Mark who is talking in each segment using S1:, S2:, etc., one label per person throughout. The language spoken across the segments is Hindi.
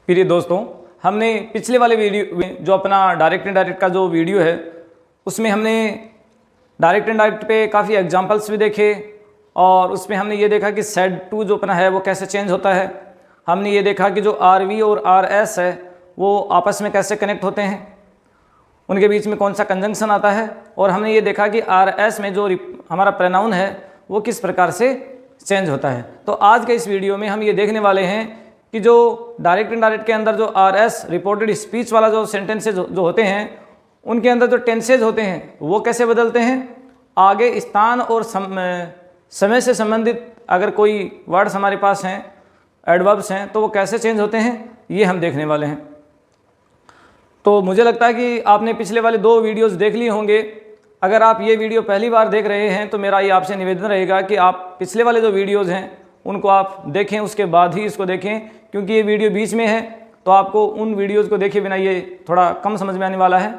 S1: प्रिय दोस्तों, हमने पिछले वाले वीडियो में जो अपना डायरेक्ट इनडायरेक्ट का जो वीडियो है उसमें हमने डायरेक्ट इनडायरेक्ट पे काफ़ी एग्जांपल्स भी देखे और उसमें हमने ये देखा कि सेड टू जो अपना है वो कैसे चेंज होता है। हमने ये देखा कि जो आर वी और आर एस है वो आपस में कैसे कनेक्ट होते हैं, उनके बीच में कौन सा कंजंक्शन आता है, और हमने ये देखा कि आर एस में जो हमारा प्रोनाउन है वो किस प्रकार से चेंज होता है। तो आज के इस वीडियो में हम ये देखने वाले हैं कि जो डायरेक्ट इनडायरेक्ट के अंदर जो आर एस रिपोर्टेड स्पीच वाला जो सेंटेंसेज जो होते हैं उनके अंदर जो टेंसेज होते हैं वो कैसे बदलते हैं, आगे स्थान और समय से संबंधित अगर कोई वर्ड्स हमारे पास हैं, एडवर्ब्स हैं, तो वो कैसे चेंज होते हैं, ये हम देखने वाले हैं। तो मुझे लगता है कि आपने पिछले वाले 2 वीडियोस देख लिए होंगे। अगर आप ये वीडियो पहली बार देख रहे हैं तो मेरा ये आपसे निवेदन रहेगा कि आप पिछले वाले जो वीडियोज़ हैं उनको आप देखें, उसके बाद ही इसको देखें, क्योंकि ये वीडियो बीच में है तो आपको उन वीडियोज़ को देखे बिना ये थोड़ा कम समझ में आने वाला है।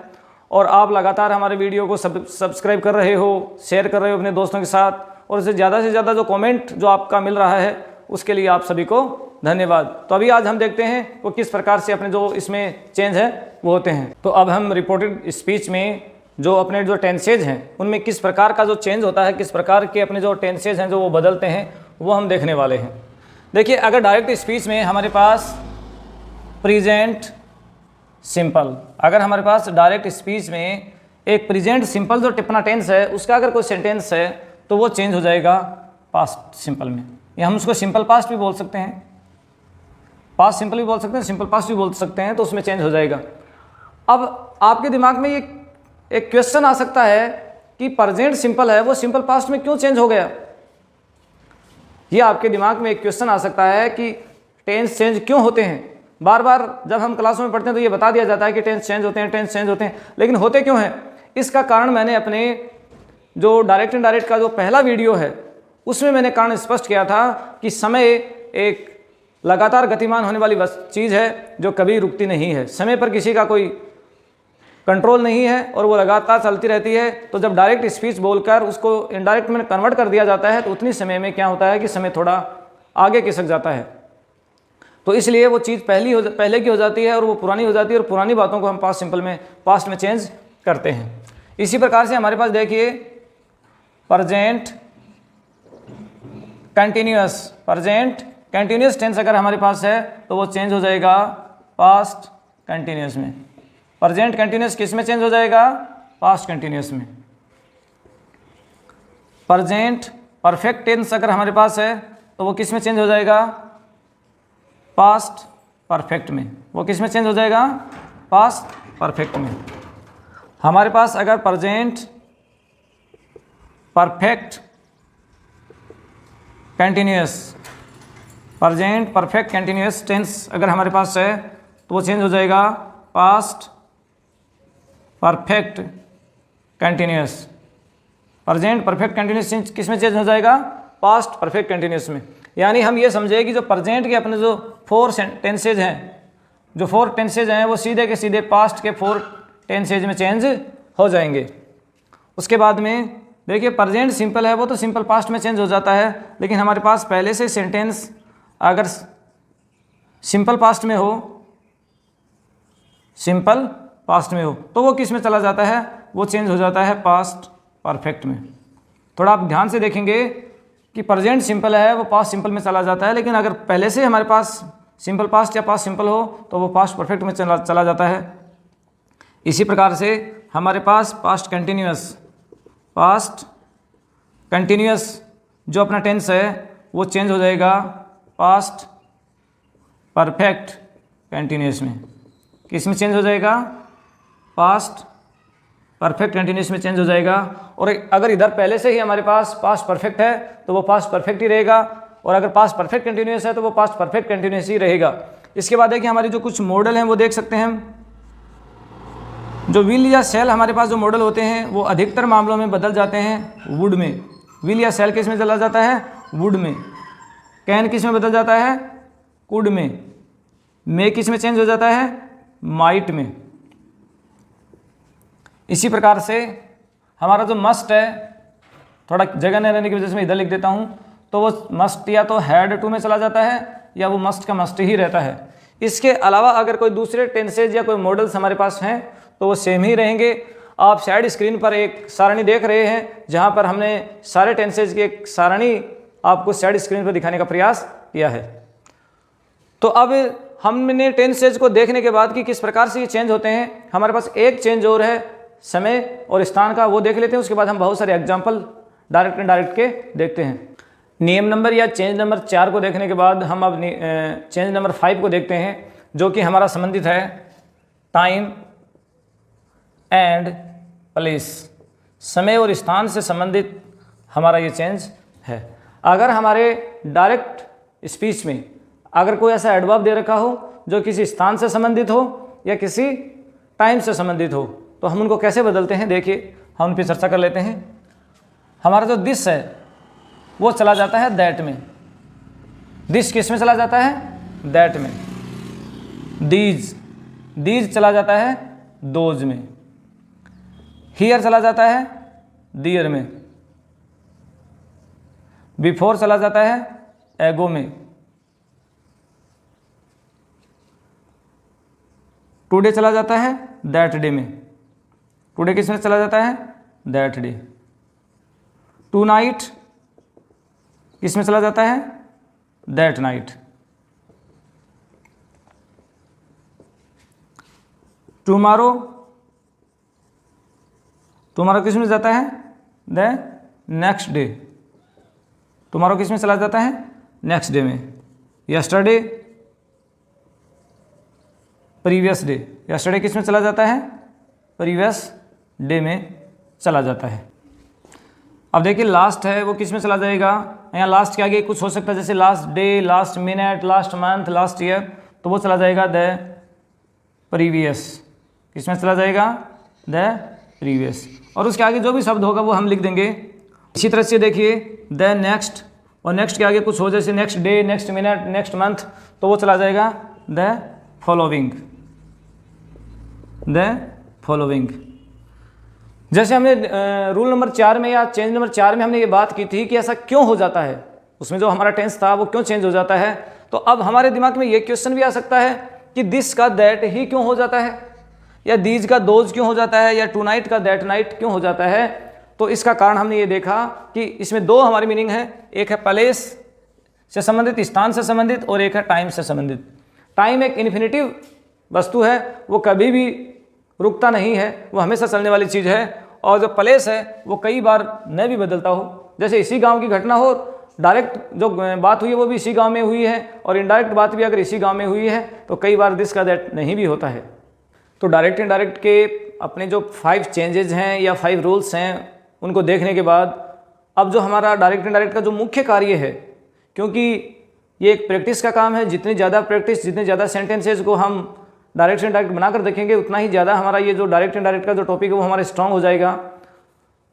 S1: और आप लगातार हमारे वीडियो को सब्सक्राइब कर रहे हो, शेयर कर रहे हो अपने दोस्तों के साथ, और इससे ज़्यादा जो कमेंट जो आपका मिल रहा है उसके लिए आप सभी को धन्यवाद। तो अभी आज हम देखते हैं वो किस प्रकार से अपने जो इसमें चेंज है वो होते हैं। तो अब हम रिपोर्टेड स्पीच में जो अपने जो टेंसेज हैं उनमें किस प्रकार का जो चेंज होता है, किस प्रकार के अपने जो टेंसेज हैं जो वो बदलते हैं, वो हम देखने वाले हैं। देखिए, अगर डायरेक्ट स्पीच में हमारे पास प्रेजेंट सिंपल, अगर हमारे पास डायरेक्ट स्पीच में एक प्रेजेंट सिंपल जो टिप्पणा टेंस है उसका अगर कोई सेंटेंस है तो वो चेंज हो जाएगा पास्ट सिंपल में, या हम उसको सिंपल पास्ट भी बोल सकते हैं, पास्ट सिंपल भी बोल सकते हैं, सिंपल पास्ट भी बोल सकते हैं, तो उसमें चेंज हो जाएगा। अब आपके दिमाग में ये एक क्वेश्चन आ सकता है कि प्रेजेंट सिंपल है वो सिंपल पास्ट में क्यों चेंज हो गया। ये आपके दिमाग में एक क्वेश्चन आ सकता है कि टेंस चेंज क्यों होते हैं। बार बार जब हम क्लासों में पढ़ते हैं तो ये बता दिया जाता है कि टेंस चेंज होते हैं, टेंस चेंज होते हैं, लेकिन होते क्यों हैं? इसका कारण मैंने अपने जो डायरेक्ट इनडायरेक्ट का जो पहला वीडियो है उसमें मैंने कारण स्पष्ट किया था कि समय एक लगातार गतिमान होने वाली चीज़ है जो कभी रुकती नहीं है। समय पर किसी का कोई कंट्रोल नहीं है और वो लगातार चलती रहती है। तो जब डायरेक्ट स्पीच बोलकर उसको इनडायरेक्ट में कन्वर्ट कर दिया जाता है तो उतनी समय में क्या होता है कि समय थोड़ा आगे खिसक जाता है। तो इसलिए वो चीज़ पहले की हो जाती है और वो पुरानी हो जाती है, और पुरानी बातों को हम पास्ट में चेंज करते हैं। इसी प्रकार से हमारे पास देखिए प्रेजेंट कंटिन्यूअस टेंस अगर हमारे पास है तो वो चेंज हो जाएगा पास्ट कंटिन्यूअस में। प्रेजेंट कंटिन्यूअस किस में चेंज हो जाएगा? पास्ट कंटिन्यूअस में। प्रेजेंट परफेक्ट टेंस अगर हमारे पास है तो वो किस में चेंज हो जाएगा? पास्ट परफेक्ट में। वो किस में चेंज हो जाएगा? पास्ट परफेक्ट में। हमारे पास अगर प्रेजेंट परफेक्ट कंटिन्यूअस टेंस अगर हमारे पास है तो वो चेंज हो जाएगा past perfect continuous. Present perfect continuous किस में चेंज हो जाएगा? पास्ट परफेक्ट कंटिन्यूअस में। यानी हम ये समझे कि जो प्रेजेंट के अपने जो 4 टेंसेज हैं, जो 4 टेंसेज हैं वो सीधे के सीधे पास्ट के 4 टेंसेज में चेंज हो जाएंगे। उसके बाद में देखिए प्रेजेंट सिंपल है वो तो सिंपल पास्ट में चेंज हो जाता है, लेकिन हमारे पास पहले से सेंटेंस अगर सिंपल पास्ट में हो तो वो किस में चला जाता है? वो चेंज हो जाता है पास्ट परफेक्ट में। थोड़ा आप ध्यान से देखेंगे कि प्रेजेंट सिंपल है वो पास्ट सिंपल में चला जाता है, लेकिन अगर पहले से हमारे पास सिंपल पास्ट या पास्ट सिंपल हो तो वो पास्ट परफेक्ट में चला जाता है। इसी प्रकार से हमारे पास पास्ट कंटिन्यूअस जो अपना टेंस है वो चेंज हो जाएगा पास्ट परफेक्ट कंटिन्यूअस में। किस में चेंज हो जाएगा? पास्ट परफेक्ट कंटिन्यूअस में चेंज हो जाएगा। और अगर इधर पहले से ही हमारे पास पास्ट परफेक्ट है तो वो पास्ट परफेक्ट ही रहेगा, और अगर पास्ट परफेक्ट कंटिन्यूअस है तो वो पास्ट परफेक्ट कंटिन्यूअस ही रहेगा। इसके बाद देखिए हमारी जो कुछ मॉडल हैं वो देख सकते हैं हम। जो विल या शैल हमारे पास जो मॉडल होते हैं वो अधिकतर मामलों में बदल जाते हैं वुड में। विल या शैल किस में चला जाता है? वुड में। कैन किस में बदल जाता है? कुड में। मे किस में चेंज हो जाता है? माइट में। इसी प्रकार से हमारा जो मस्ट है, थोड़ा जगह नहीं रहने की वजह से मैं इधर लिख देता हूँ, तो वो मस्ट या तो हैड टू में चला जाता है या वो मस्ट का मस्ट ही रहता है। इसके अलावा अगर कोई दूसरे टेंसेज या कोई मॉडल्स हमारे पास हैं तो वो सेम ही रहेंगे। आप साइड स्क्रीन पर एक सारणी देख रहे हैं जहां पर हमने सारे टेंसेज की एक सारणी आपको साइड स्क्रीन पर दिखाने का प्रयास किया है। तो अब हमने टेंसेज को देखने के बाद कि किस प्रकार से ये चेंज होते हैं, हमारे पास एक चेंज और है समय और स्थान का, वो देख लेते हैं। उसके बाद हम बहुत सारे एग्जाम्पल डायरेक्ट इनडायरेक्ट के देखते हैं। नियम नंबर या चेंज नंबर 4 को देखने के बाद हम अब चेंज नंबर 5 को देखते हैं, जो कि हमारा संबंधित है टाइम एंड प्लेस, समय और स्थान से संबंधित हमारा ये चेंज है। अगर हमारे डायरेक्ट स्पीच में अगर कोई ऐसा एडवर्ब दे रखा हो जो किसी स्थान से संबंधित हो या किसी टाइम से संबंधित हो, तो हम उनको कैसे बदलते हैं, देखिए हम उन पर चर्चा कर लेते हैं। हमारा जो दिस है वो चला जाता है दैट में। दिस किस में चला जाता है, दैट में। दीज चला जाता है दोज में। हियर चला जाता है दियर में। बिफोर चला जाता है एगो में। टुडे चला जाता है दैट डे में। टुडे किस में चला जाता है, दैट डे। टू नाइट किस में चला जाता है, दैट नाइट। टुमारो किस में जाता है, द नेक्स्ट डे। टुमारो किस में चला जाता है, नेक्स्ट डे में। Yesterday previous day. यस्टरडे किस में चला जाता है, प्रीवियस डे में चला जाता है। अब देखिए लास्ट है वो किस में चला जाएगा, यहाँ लास्ट के आगे कुछ हो सकता है जैसे last day, last minute, last month, last year, तो वो चला जाएगा द प्रीवियस। किस में चला जाएगा, द प्रीवियस। और उसके आगे जो भी शब्द होगा वो हम लिख देंगे। इसी तरह से देखिए द नेक्स्ट, और नेक्स्ट के आगे कुछ हो जैसे next day, next minute, next month, तो वो चला जाएगा द फॉलोइंग। The following. जैसे हमने रूल नंबर 4 में या चेंज नंबर 4 में हमने ये बात की थी कि ऐसा क्यों हो जाता है, उसमें जो हमारा टेंस था वो क्यों चेंज हो जाता है। तो अब हमारे दिमाग में ये क्वेश्चन भी आ सकता है कि दिस का दैट ही क्यों हो जाता है, या दीज का दोज क्यों हो जाता है, या टू नाइट का दैट नाइट क्यों हो जाता है। तो इसका कारण हमने ये देखा कि इसमें दो हमारी मीनिंग है, एक है प्लेस से संबंधित, स्थान से संबंधित, और एक है टाइम से संबंधित। टाइम एक इन्फिनिटिव वस्तु है, वो कभी भी रुकता नहीं है, वो हमेशा चलने वाली चीज़ है। और जो प्लेस है वो कई बार न भी बदलता हो, जैसे इसी गांव की घटना हो, डायरेक्ट जो बात हुई है वो भी इसी गांव में हुई है, और इनडायरेक्ट बात भी अगर इसी गांव में हुई है तो कई बार दिस का दैट नहीं भी होता है। तो डायरेक्ट इनडायरेक्ट के अपने जो 5 चेंजेज हैं या 5 रूल्स हैं, उनको देखने के बाद अब जो हमारा डायरेक्ट इनडायरेक्ट का जो मुख्य कार्य है, क्योंकि ये एक प्रैक्टिस का काम है, जितनी ज़्यादा प्रैक्टिस, जितने ज़्यादा सेंटेंसेज को हम डायरेक्ट इनडायरेक्ट बनाकर देखेंगे, उतना ही ज़्यादा हमारा ये जो डायरेक्ट इनडायरेक्ट का जो टॉपिक है वो हमारा स्ट्रांग हो जाएगा।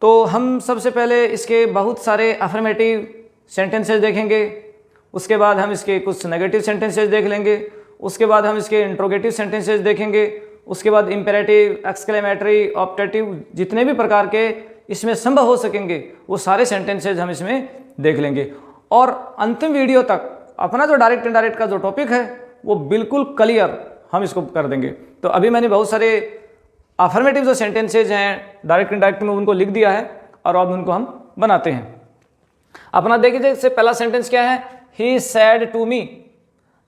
S1: तो हम सबसे पहले इसके बहुत सारे अफर्मेटिव सेंटेंसेज देखेंगे, उसके बाद हम इसके कुछ नेगेटिव सेंटेंसेज देख लेंगे, उसके बाद हम इसके इंट्रोगेटिव सेंटेंसेज देखेंगे, उसके बाद इम्पेरेटिव, एक्सक्लेमेटरी, ऑप्टेटिव, जितने भी प्रकार के इसमें संभव हो सकेंगे वो सारे सेंटेंसेज हम इसमें देख लेंगे। और अंतिम वीडियो तक अपना जो डायरेक्ट इनडायरेक्ट का जो टॉपिक है वो बिल्कुल क्लियर हम इसको कर देंगे। तो अभी मैंने बहुत सारे अफर्मेटिव जो सेंटेंसेज हैं डायरेक्ट इनडायरेक्ट में उनको लिख दिया है, और अब उनको हम बनाते हैं। अपना देखिए जैसे पहला सेंटेंस क्या है, he said to me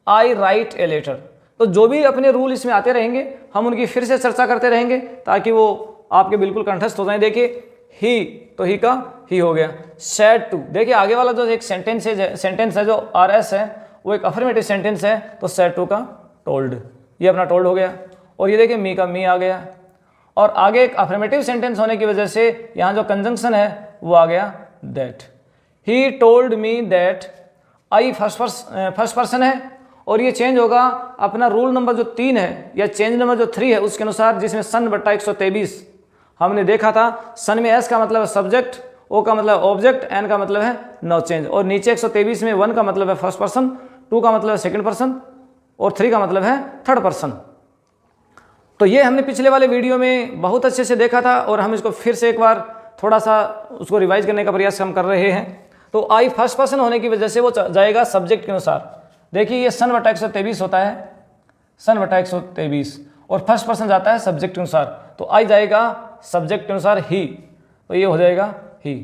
S1: I write a letter. तो जो भी अपने रूल इसमें आते रहेंगे हम उनकी फिर से चर्चा करते रहेंगे ताकि वो आपके बिल्कुल कंठस्थ हो जाए। देखिए ही, तो ही का ही हो गया। सैड टू, देखिए आगे वाला जो एक सेंटेंस है जो RS है वो एक अफर्मेटिव सेंटेंस है, तो सैड टू का टोल्ड, ये अपना टोल्ड हो गया। और ये देखिए मी का मी आ गया, और आगे एक अफर्मेटिव सेंटेंस होने की वजह से यहाँ जो कंजंक्शन है वो आ गया that. He told me that, I first person है, और ये चेंज होगा अपना रूल नंबर जो 3 है या चेंज नंबर जो 3 है उसके अनुसार, जिसमें सन बट्टा 123 हमने देखा था। सन में एस का मतलब है सब्जेक्ट, ओ का मतलब ऑब्जेक्ट, एन का मतलब है नो चेंज, और नीचे 123 में 1 का मतलब है फर्स्ट पर्सन, 2 का मतलब है सेकंड पर्सन, और 3 का मतलब है थर्ड पर्सन। तो ये हमने पिछले वाले वीडियो में बहुत अच्छे से देखा था, और हम इसको फिर से एक बार थोड़ा सा उसको रिवाइज करने का प्रयास हम कर रहे हैं। तो आई फर्स्ट पर्सन होने की वजह से वो जाएगा सब्जेक्ट के अनुसार। देखिए ये सन बटा 123 होता है, सन बटा 123, और फर्स्ट पर्सन जाता है सब्जेक्ट के अनुसार, तो आई जाएगा सब्जेक्ट के अनुसार ही, तो ये हो जाएगा ही।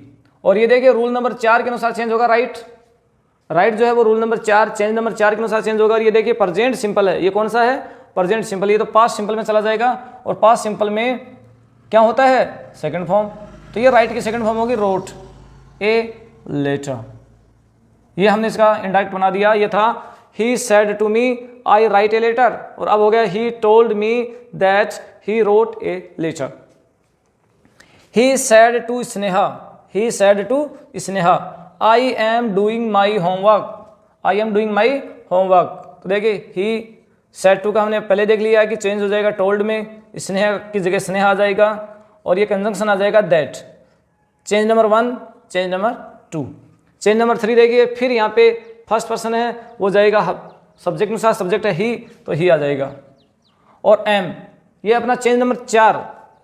S1: और ये देखिए रूल नंबर 4 के अनुसार चेंज होगा, राइट जो है वो रूल नंबर 4 चेंज नंबर 4 के अनुसार चेंज होगा। और ये देखिए प्रेजेंट सिंपल है, ये कौन सा है, प्रेजेंट सिंपल, ये तो पास्ट सिंपल में चला जाएगा, और पास्ट सिंपल में क्या होता है, सेकंड फॉर्म, तो ये राइट की सेकंड फॉर्म होगी रोट ए लेटर। ये हमने इसका इनडायरेक्ट बना दिया, ये था he said to me I write a letter, और अब हो गया he told me that he wrote a letter. He said to Sneha, he said to Sneha I am doing my homework, I am doing my homework. तो देखिए ही सेड टू का हमने पहले देख लिया है कि चेंज हो जाएगा टोल्ड में, स्नेहा की जगह स्नेहा आ जाएगा, और ये कंजंक्शन आ जाएगा that. Change number 1, change number 2। Change number 3 देखिए, फिर यहाँ पे फर्स्ट पर्सन है वो जाएगा सब्जेक्ट अनुसार, सब्जेक्ट है ही, तो ही आ जाएगा। और एम, ये अपना चेंज नंबर 4,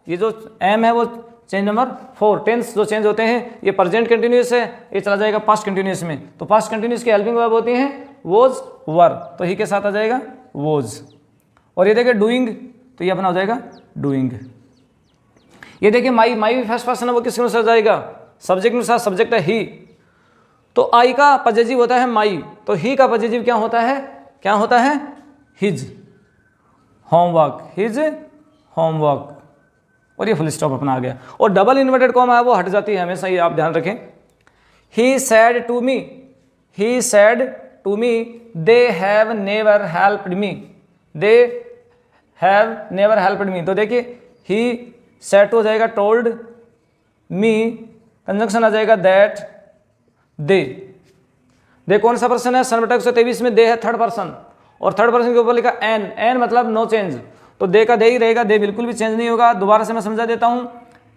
S1: ये जो एम है वो चेंज नंबर 4। टेंस जो चेंज होते हैं, ये प्रेजेंट कंटिन्यूस है, ये चला जाएगा पास्ट कंटिन्यूस में, तो पास्ट कंटिन्यूस की हेल्पिंग वर्ब होती हैं वोज वर, तो ही के साथ आ जाएगा वोज। और ये देखिए डूइंग, तो ये अपना हो जाएगा डूइंग। ये देखिए माई, माई भी फर्स्ट पर्सन है, वो किसके अनुसार जाएगा, सब्जेक्ट अनुसार, सब्जेक्ट है ही, तो आई का पजेजिव होता है माई, तो ही का पजेजिव क्या होता है, क्या होता है, हिज होमवर्क, हिज होमवर्क, और ये फुल स्टॉप अपना आ गया। और डबल इन्वर्टेड कॉमा है वो हट जाती है हमेशा, ये आप ध्यान रखें। He said to me, he said to me they have never helped me, they have never helped me, तो देखिए ही सेड टू हो जाएगा टोल्ड, मी कंजंक्शन आ जाएगा दैट, दे कौन सा पर्सन है, सन बटा 123 में दे है थर्ड पर्सन, और थर्ड पर्सन के ऊपर लिखा एन, एन मतलब नो चेंज, तो दे का दे ही रहेगा, दे बिल्कुल भी चेंज नहीं होगा। दोबारा से मैं समझा देता हूं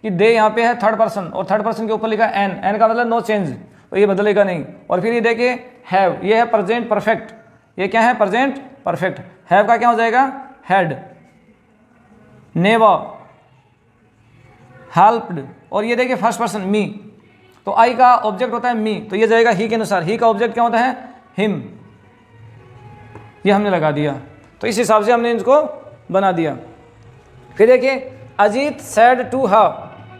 S1: कि दे यहाँ पे है थर्ड पर्सन, और थर्ड पर्सन के ऊपर लिखा एन, एन का मतलब नो चेंज, तो ये बदलेगा नहीं। और फिर ये देखिए हैव, ये है प्रेजेंट परफेक्ट, ये क्या है, प्रेजेंट परफेक्ट। हैव का क्या हो जाएगा, हैड, नेवर, हेल्प्ड, और ये देखिए फर्स्ट पर्सन मी, तो आई का ऑब्जेक्ट होता है मी, तो ये जाएगा ही के अनुसार, ही का ऑब्जेक्ट क्या होता है, हिम, ये हमने लगा दिया। तो इस हिसाब से हमने इनको बना दिया। फिर देखिए Ajit said to her,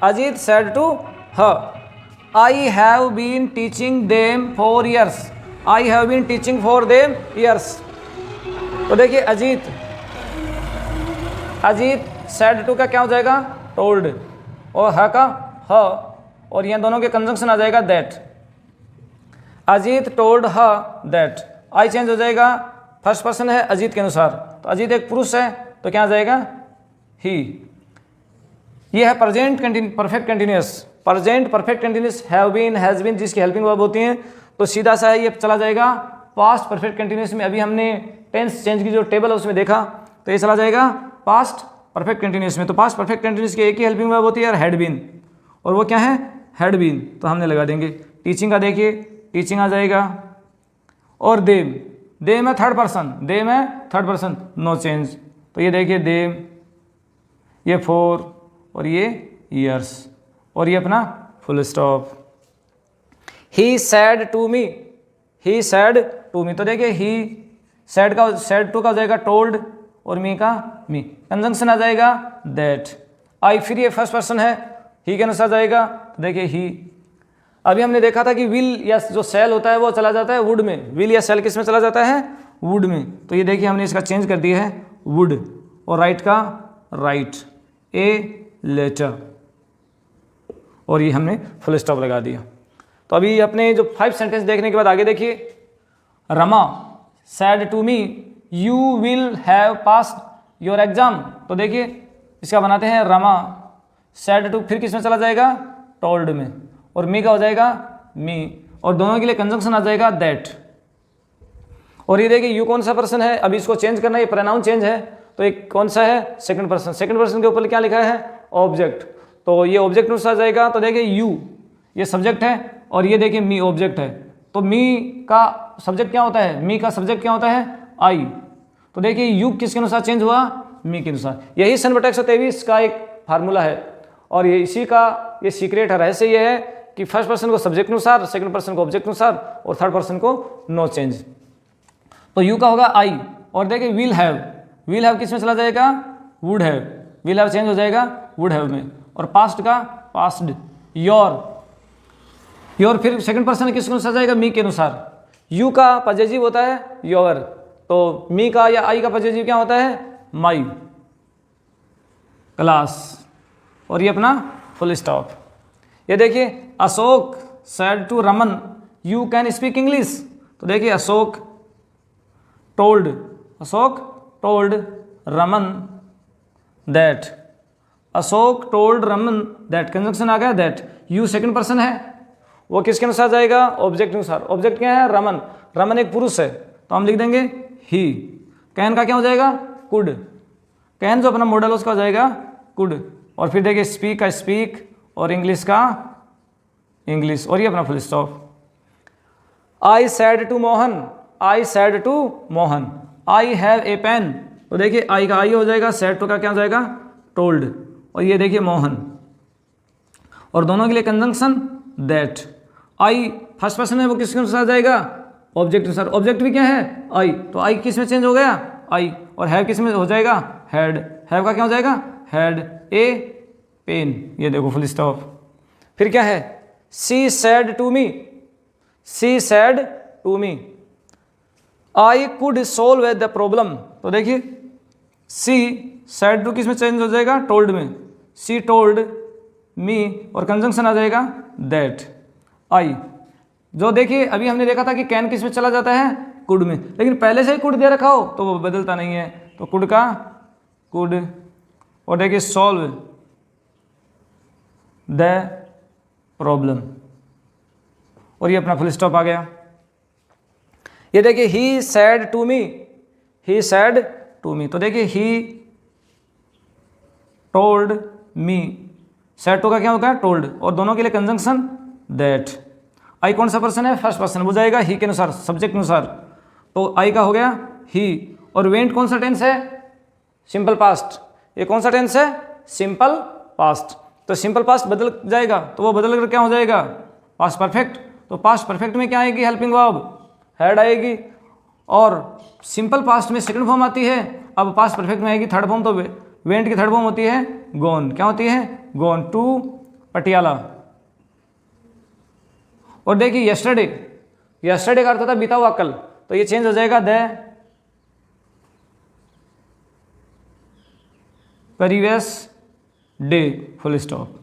S1: Ajit said to her I have been teaching them for years, I have been teaching for them years, तो देखिए अजीत, अजीत सेड टू का क्या हो जाएगा, टोल्ड, और ह का ह, और यहाँ दोनों के कंजंक्शन आ जाएगा दैट, अजीत टोल्ड ह दैट। आई चेंज हो जाएगा, फर्स्ट पर्सन है अजीत के अनुसार, तो अजीत एक पुरुष है, तो क्या आ जाएगा, ही। ये है present perfect continuous, present perfect continuous, have been, has been, जिसकी हेल्पिंग वर्ब होती हैं, तो सीधा सा है ये चला जाएगा पास्ट परफेक्ट कंटिन्यूअस में। अभी हमने टेंस चेंज की जो टेबल है उसमें देखा, तो ये चला जाएगा पास्ट परफेक्ट कंटिन्यूअस में। तो पास्ट परफेक्ट कंटिन्यूअस की एक ही हेल्पिंग वर्ब होती है यार, हैड बीन, और वो क्या है, हैड बीन, तो हमने लगा देंगे। टीचिंग का देखिए, टीचिंग आ जाएगा, और देम, देम है थर्ड पर्सन, देम है थर्ड पर्सन, नो चेंज, तो ये देखिए देम, ये फोर, और ये ईयर्स, और ये अपना full stop. He said to me, he said to me, तो देखिए ही सैड का, सैड टू का हो जाएगा टोल्ड, और मी का मी, कंजंक्शन आ जाएगा दैट। आई, फिर ये फर्स्ट पर्सन है, ही के अनुसार जाएगा, तो देखिए ही। अभी हमने देखा था कि विल या जो सेल होता है वो चला जाता है वुड में, विल या सेल किस में चला जाता है, वुड में, तो ये देखिए हमने इसका चेंज कर दिया है वुड, और राइट का राइट, ए लेटर, और ये हमने फुल स्टॉप लगा दिया। तो अभी अपने जो 5 सेंटेंस देखने के बाद आगे देखिए, Rama said to me you will have passed your exam, तो देखिए इसका बनाते हैं रमा सैड टू, फिर किस में चला जाएगा, टोल्ड में, और मी का हो जाएगा मी, और दोनों के लिए कंजंक्शन आ जाएगा दैट। और ये देखिए यू कौन सा पर्सन है, अभी इसको चेंज करना है, ये प्रोनाउन चेंज है, तो एक कौन सा है, सेकंड पर्सन, सेकंड पर्सन के ऊपर क्या लिखा है, ऑब्जेक्ट, तो ये ऑब्जेक्ट अनुसार जाएगा, तो देखिए यू ये सब्जेक्ट है, और ये देखिए मी ऑब्जेक्ट है, तो मी का सब्जेक्ट क्या होता है, मी का सब्जेक्ट क्या होता है, आई, तो देखिए यू किसके अनुसार चेंज हुआ, मी के अनुसार। यही सन बटा 123 का एक फार्मूला है, और ये इसी का ये सीक्रेट है, रहस्य ये है कि फर्स्ट पर्सन को सब्जेक्ट अनुसार, सेकंड पर्सन को ऑब्जेक्ट अनुसार, और थर्ड पर्सन को नो चेंज। तो यू का होगा आई, और देखिए विल हैव, विल हैव किस में चला जाएगा, would have, will have change हो जाएगा वुड हैव में। और पास्ट का पास्ड, योर फिर सेकंड पर्सन किसके अनुसार जाएगा, मी के अनुसार। यू का पजेसिव होता है योर, तो मी का या आई का पजेसिव क्या होता है, माई क्लास। और ये अपना फुल स्टॉप। ये देखिए Ashok said to Raman you can speak English, तो देखिए Ashok told Raman that, Ashok told Raman that, conjunction आ गया दैट। यू सेकंड पर्सन है, वो किसके अनुसार जाएगा, ऑब्जेक्ट अनुसार। ऑब्जेक्ट क्या है, रमन, रमन एक पुरुष है तो हम लिख देंगे ही। कैन का क्या हो जाएगा, कुड, कैन जो अपना मॉडल उसका हो जाएगा कुड। और फिर देखिए स्पीक का स्पीक और इंग्लिश का इंग्लिश, और ये अपना full stop. I said to Mohan, I said to Mohan, I have a pen, तो देखिए आई का आई हो जाएगा, सैड टू का क्या हो जाएगा, टोल्ड। और ये देखिए मोहन, और दोनों के लिए conjunction that. I first person है वो किसके अनुसार जाएगा, ऑब्जेक्ट अनुसार। ऑब्जेक्ट भी क्या है, आई, तो आई किस में चेंज हो गया, आई। और हैव किस में हो जाएगा, हैड, हैव का क्या हो जाएगा, हैड ए पेन। ये देखो फुल स्टॉप। फिर क्या है, she said to me, she said to me, I could solve the problem, तो देखिए सी सैड टू किस में चेंज हो जाएगा, टोल्ड में। सी टोल्ड मी और कंजंक्शन आ जाएगा दैट। आई जो देखिए अभी हमने देखा था कि कैन किस में चला जाता है, कुड में, लेकिन पहले से ही कुड दे रखा हो तो वो बदलता नहीं है, तो कुड का कुड। और देखिए सॉल्व द प्रॉब्लम, और ये अपना फुल स्टॉप आ गया। ये देखिए he said to me, he said to me, तो देखिए he told me, said to का क्या होगा, टोल्ड, और दोनों के लिए कंजंक्शन दैट। आई कौन सा पर्सन है, फर्स्ट पर्सन, वो जाएगा ही के अनुसार, सब्जेक्ट अनुसार, तो आई का हो गया ही। और वेंट कौन सा टेंस है, सिंपल पास्ट, ये कौन सा टेंस है, सिंपल पास्ट, तो सिंपल पास्ट बदल जाएगा, तो वो बदल कर क्या हो जाएगा, पास्ट परफेक्ट। तो पास्ट परफेक्ट में क्या आएगी, हेल्पिंग वर्ब हैड आएगी, और सिंपल पास्ट में सेकंड फॉर्म आती है। अब पास्ट परफेक्ट में आएगी थर्ड फॉर्म, तो वेंट की थर्ड फॉर्म होती है गोन, क्या होती है, गोन टू पटियाला। और देखिए यस्टरडे, यस्टरडे का अर्थ था बीता हुआ कल, तो ये चेंज हो जाएगा the previous day, full stop.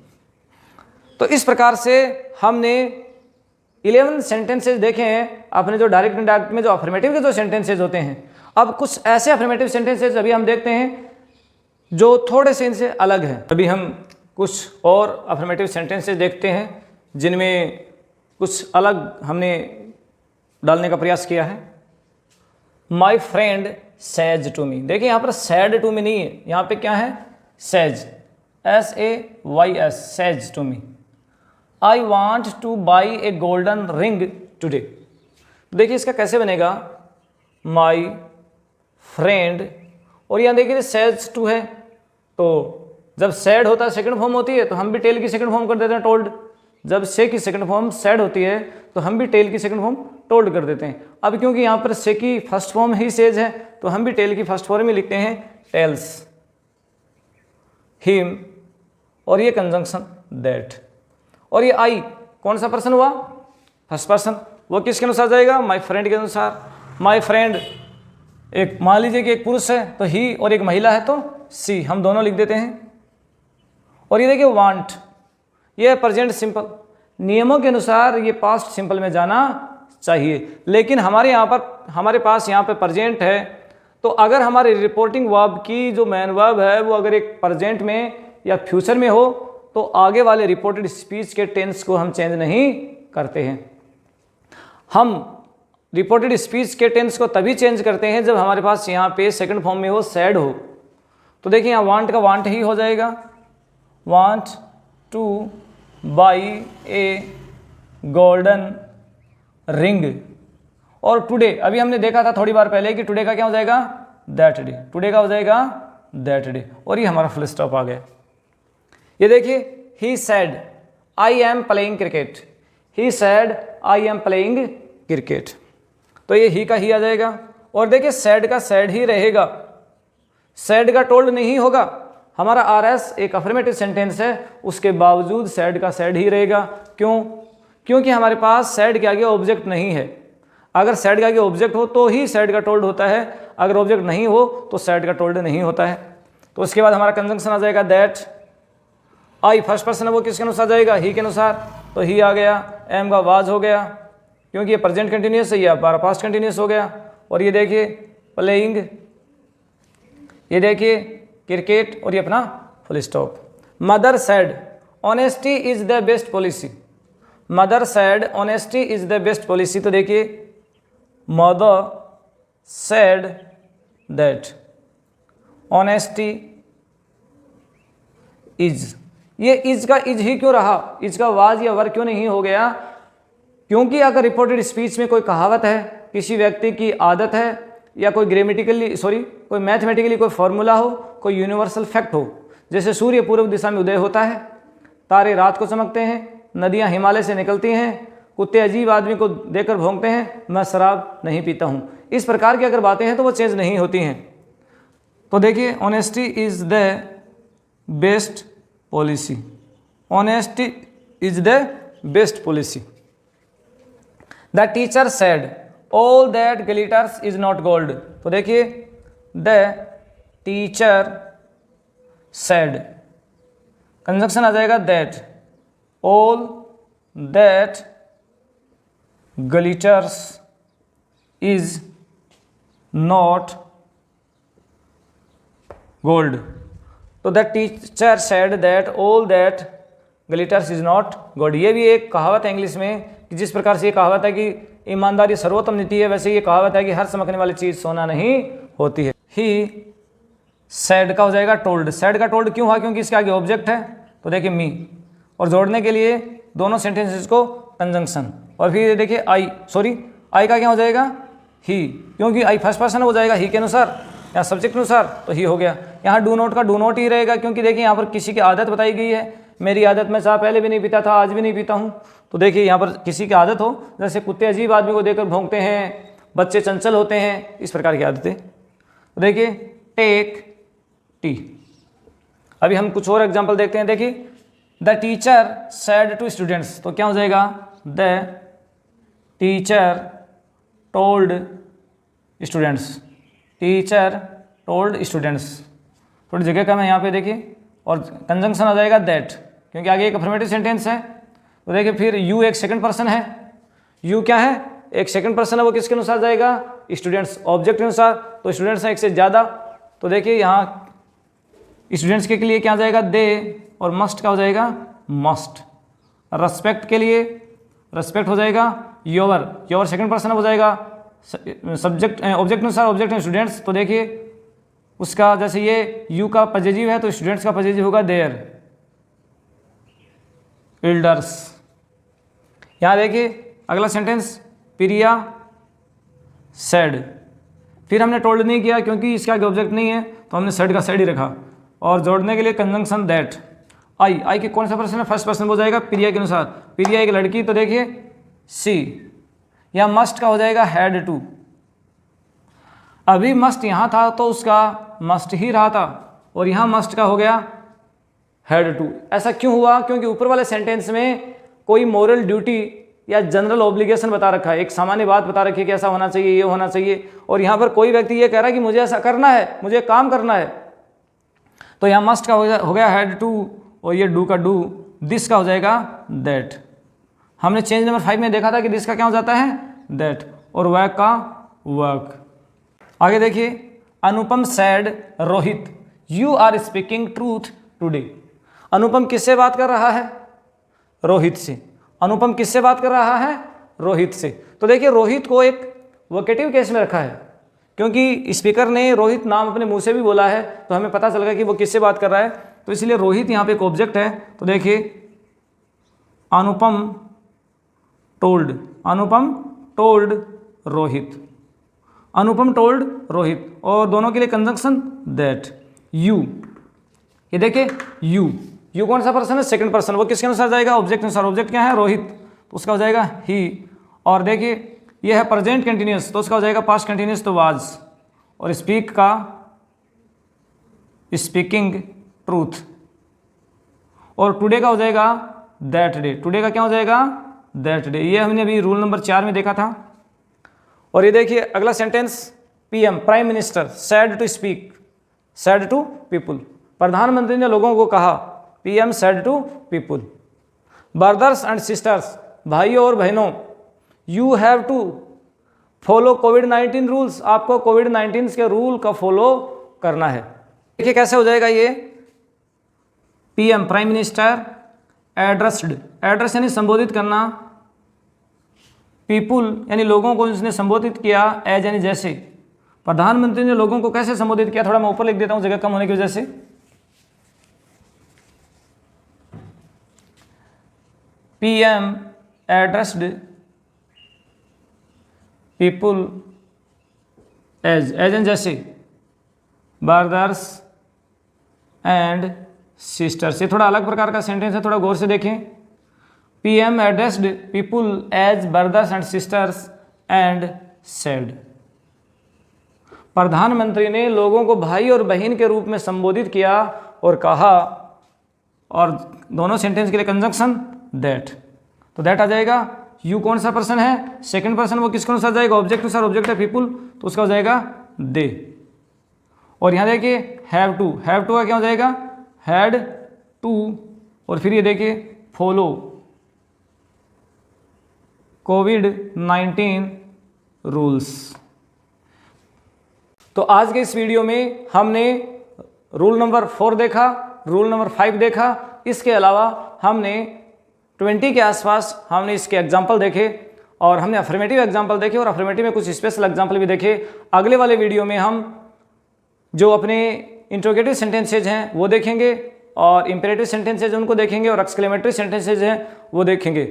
S1: तो इस प्रकार से हमने 11 सेंटेंसेज देखे हैं अपने जो डायरेक्ट इनडायरेक्ट में जो अफर्मेटिव के जो सेंटेंसेज होते हैं। अब कुछ ऐसे अफर्मेटिव सेंटेंसेज अभी हम देखते हैं जो थोड़े से इनसे अलग हैं। अभी हम कुछ और अफर्मेटिव सेंटेंसेज देखते हैं जिनमें कुछ अलग हमने डालने का प्रयास किया है। My friend says to me, देखिए यहाँ पर सैड टू मी नहीं है, यहाँ पे क्या है, says, SAYS, says to me. I want to buy a golden ring today, देखिए इसका कैसे बनेगा, माई फ्रेंड, और यहाँ देखिए सेज टू है, तो जब सैड होता है सेकंड फॉर्म होती है तो हम भी टेल की सेकंड फॉर्म कर देते हैं टोल्ड। जब से की सेकंड फॉर्म सैड होती है तो हम भी टेल की सेकंड फॉर्म टोल्ड कर देते हैं। अब क्योंकि यहाँ पर से की फर्स्ट फॉर्म ही सेज है तो हम भी टेल की फर्स्ट फॉर्म ही लिखते हैं टेल्स हिम, और ये कंजंक्शन दैट। और ये आई कौन सा पर्सन हुआ, फर्स्ट पर्सन, वो किसके अनुसार जाएगा, माई फ्रेंड के अनुसार। माई फ्रेंड एक मान लीजिए कि एक पुरुष है तो ही, और एक महिला है तो सी, हम दोनों लिख देते हैं। और ये देखिए वांट, ये है प्रेजेंट सिंपल, नियमों के अनुसार ये पास्ट सिंपल में जाना चाहिए, लेकिन हमारे यहाँ पर हमारे पास यहाँ पे प्रेजेंट है, तो अगर हमारे रिपोर्टिंग वर्ब की जो मेन वर्ब है वो अगर एक प्रेजेंट में या फ्यूचर में हो तो आगे वाले रिपोर्टेड स्पीच के टेंस को हम चेंज नहीं करते हैं। हम रिपोर्टेड स्पीच के टेंस को तभी चेंज करते हैं जब हमारे पास यहाँ पे सेकंड फॉर्म में हो, सैड हो। तो देखिए यहाँ वांट का वांट ही हो जाएगा, want to buy a golden ring. और टुडे अभी हमने देखा था थोड़ी बार पहले कि टुडे का क्या हो जाएगा, दैट डे, टुडे का हो जाएगा दैट डे, और ये हमारा फुल स्टॉप आ गया। ये देखिए he said I am playing cricket, he said I am playing cricket, तो ये ही का ही आ जाएगा। और देखिए सैड का सैड ही रहेगा, सैड का टोल्ड नहीं होगा। हमारा RS एक अफर्मेटिव सेंटेंस है, उसके बावजूद सैड का सैड ही रहेगा। क्यों? क्योंकि हमारे पास सैड के आगे ऑब्जेक्ट नहीं है। अगर सैड के आगे ऑब्जेक्ट हो तो ही सैड का टोल्ड होता है, अगर ऑब्जेक्ट नहीं हो तो सैड का टोल्ड नहीं होता है। तो उसके बाद हमारा कंजंक्शन आ जाएगा दैट। आई फर्स्ट पर्सन है, वो किसके अनुसार जाएगा? ही के अनुसार, तो ही आ गया। एम का वाज हो गया, क्योंकि ये प्रेजेंट कंटिन्यूस है, ये हमारा पास्ट कंटिन्यूस हो गया। और ये देखिए प्लेइंग, ये देखिए क्रिकेट, और ये अपना full stop. Mother said honesty is the best policy. Mother said honesty is the best policy. तो देखिए mother said that honesty is, ये इज का इज ही क्यों रहा? इज का वाज या वर क्यों नहीं हो गया? क्योंकि अगर रिपोर्टेड स्पीच में कोई कहावत है, किसी व्यक्ति की आदत है, या कोई कोई मैथमेटिकली कोई फॉर्मूला हो, कोई यूनिवर्सल फैक्ट हो, जैसे सूर्य पूर्व दिशा में उदय होता है, तारे रात को चमकते हैं, नदियां हिमालय से निकलती हैं, कुत्ते अजीब आदमी को देखकर भौंकते हैं, मैं शराब नहीं पीता हूँ, इस प्रकार की अगर बातें हैं तो वो चेंज नहीं होती हैं। तो देखिए honesty is the best policy. Honesty is the best policy. The teacher said all that glitters is not gold. तो देखिए द टीचर सेड, कंजंक्शन आ जाएगा that, all that glitters is not gold. तो the teacher said that all that glitters is not gold. ये भी एक कहावत है इंग्लिश में, कि जिस प्रकार से ये कहावत है कि ईमानदारी सर्वोत्तम नीति है, वैसे ये कहावत है कि हर चमकने वाली चीज़ सोना नहीं होती है। ही सैड का हो जाएगा टोल्ड। सैड का टोल्ड क्यों हुआ? क्योंकि इसके आगे ऑब्जेक्ट है। तो देखिए मी, और जोड़ने के लिए दोनों सेंटेंसेस को कंजंक्शन, और फिर देखिए आई का क्या हो जाएगा? ही, क्योंकि आई फर्स्ट पर्सन हो जाएगा ही के अनुसार, यहाँ सब्जेक्ट अनुसार, तो ही हो गया। यहाँ डू नॉट का डू नॉट ही रहेगा, क्योंकि देखिए यहाँ पर किसी की आदत बताई गई है। मेरी आदत, मैं चाह पहले भी नहीं पीता था, आज भी नहीं पीता हूँ। तो देखिए यहाँ पर किसी की आदत हो, जैसे कुत्ते अजीब आदमी को देखकर भौंकते हैं, बच्चे चंचल होते हैं, इस प्रकार की आदतें। तो देखिए टेक टी। अभी हम कुछ और एग्जाम्पल देखते हैं। देखिए the teacher said to students. तो क्या हो जाएगा? The teacher told students. Teacher told students, थोड़ी जगह कम है यहाँ पे देखिए। और कंजंक्शन आ जाएगा दैट, क्योंकि आगे एक अफर्मेटिव सेंटेंस है। तो देखिए फिर यू एक सेकंड पर्सन है। यू क्या है? एक सेकंड पर्सन है, वो किसके अनुसार जाएगा? स्टूडेंट्स, ऑब्जेक्ट के अनुसार। तो स्टूडेंट्स हैं एक से ज़्यादा, तो देखिए यहाँ स्टूडेंट्स के लिए क्या जाएगा? दे, और मस्ट का हो जाएगा मस्ट। रेस्पेक्ट के लिए रेस्पेक्ट हो जाएगा योर सेकंड पर्सन हो जाएगा सब्जेक्ट ऑब्जेक्ट अनुसार, ऑब्जेक्ट है स्टूडेंट्स। तो देखिए उसका जैसे ये यू का पॉजिटिव है तो स्टूडेंट्स का पॉजिटिव होगा देयर एल्डर्स। यहाँ देखिए अगला सेंटेंस प्रिया सेड। फिर हमने टोल्ड नहीं किया क्योंकि इसका आगे ऑब्जेक्ट नहीं है, तो हमने सेड का सेड ही रखा। और जोड़ने के लिए कंजंक्शन दैट। आई के कौन सा पर्सन है? फर्स्ट पर्सन हो जाएगा प्रिया के अनुसार। प्रिया एक लड़की, तो देखिए सी। यहाँ मस्ट का हो जाएगा हैड टू। अभी मस्ट यहाँ था तो उसका मस्ट ही रहा था, और यहाँ मस्ट का हो गया हैड टू। ऐसा क्यों हुआ? क्योंकि ऊपर वाले सेंटेंस में कोई मोरल ड्यूटी या जनरल ऑब्लिगेशन बता रखा है, एक सामान्य बात बता रखी है कि ऐसा होना चाहिए, ये होना चाहिए, और यहाँ पर कोई व्यक्ति ये कह रहा है कि मुझे ऐसा करना है, मुझे काम करना है। तो यहाँ मस्ट का हो गया हैड टू, और ये डू का डू, दिस का हो जाएगा दैट। हमने चेंज नंबर 5 में देखा था कि दिस का क्या हो जाता है? दैट, और वर्क का वर्क। आगे देखिए Anupam said Rohit you are speaking truth today. Anupam किससे बात कर रहा है? रोहित से। अनुपम किससे बात कर रहा है? रोहित से। तो देखिए रोहित को एक वोकेटिव केस में रखा है, क्योंकि स्पीकर ने रोहित नाम अपने मुंह से भी बोला है, तो हमें पता चल गया कि वो किससे बात कर रहा है, तो इसलिए रोहित यहाँ पे एक ऑब्जेक्ट है। तो देखिए अनुपम टोल्ड रोहित, अनुपम टोल्ड रोहित, और दोनों के लिए कंजंक्शन दैट। यू, ये देखिए यू कौन सा पर्सन है? सेकंड पर्सन, वो किसके अनुसार जाएगा? ऑब्जेक्ट अनुसार। ऑब्जेक्ट क्या है? रोहित, तो उसका हो जाएगा ही। और देखिए ये है प्रेजेंट कंटिन्यूस, तो उसका हो जाएगा पास्ट कंटिन्यूस, तो वाज। और स्पीक का स्पीकिंग ट्रूथ। और टुडे का हो जाएगा दैट डे। टुडे का क्या हो जाएगा? That day. ये हमने अभी रूल नंबर 4 में देखा था। और ये देखिए अगला sentence, PM prime minister said to speak, said to people, प्रधानमंत्री ने लोगों को कहा, PM said to people. Brothers and sisters, भाइयों और बहनों, यू हैव टू फॉलो कोविड-19 रूल्स, आपको कोविड-19 के रूल का फॉलो करना है। देखिए कैसे हो जाएगा ये, PM prime minister addressed, address यानी संबोधित करना, पीपुल यानी लोगों को उसने संबोधित किया, एज यानी जैसे, प्रधानमंत्री ने लोगों को कैसे संबोधित किया, थोड़ा मैं ऊपर लिख देता हूं जगह कम होने की वजह से। PM addressed people as an जैसे, ब्रदर्स एंड सिस्टर्स। ये थोड़ा अलग प्रकार का सेंटेंस है, थोड़ा गौर से देखें। PM addressed people as brothers and sisters and said, प्रधानमंत्री ने लोगों को भाई और बहन के रूप में संबोधित किया और कहा, और दोनों सेंटेंस के लिए कंजंक्शन दैट। तो दैट आ जाएगा। यू कौन सा पर्सन है? सेकंड पर्सन, वो किसके अनुसार जाएगा? ऑब्जेक्ट अनुसार, ऑब्जेक्ट है पीपुल, तो उसका हो जाएगा दे। और यहाँ देखिए हैव टू, हैव टू का क्या हो जाएगा? Had to. और फिर ये देखिए फॉलो कोविड-19 रूल्स। तो आज के इस वीडियो में हमने रूल नंबर 4 देखा, रूल नंबर 5 देखा। इसके अलावा हमने 20 के आसपास हमने इसके एग्जाम्पल देखे, और हमने अफर्मेटिव एग्जाम्पल देखे, और अफर्मेटिव में कुछ स्पेशल एग्जाम्पल भी देखे। अगले वाले वीडियो में हम जो अपने इंट्रोगेटिव सेंटेंसेज हैं वो देखेंगे, और इंपेरेटिव सेंटेंसेज उनको देखेंगे, और एक्सक्लेमेटरी सेंटेंसेज हैं वो देखेंगे।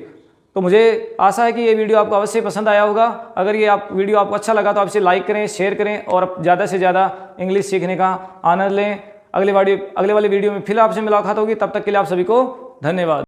S1: तो मुझे आशा है कि ये वीडियो आपको अवश्य पसंद आया होगा। अगर ये वीडियो आपको अच्छा लगा तो आप इसे लाइक करें, शेयर करें, और ज़्यादा से ज़्यादा इंग्लिश सीखने का आनंद लें। अगले वाले वीडियो में फिर आपसे मुलाकात होगी, तब तक के लिए आप सभी को धन्यवाद।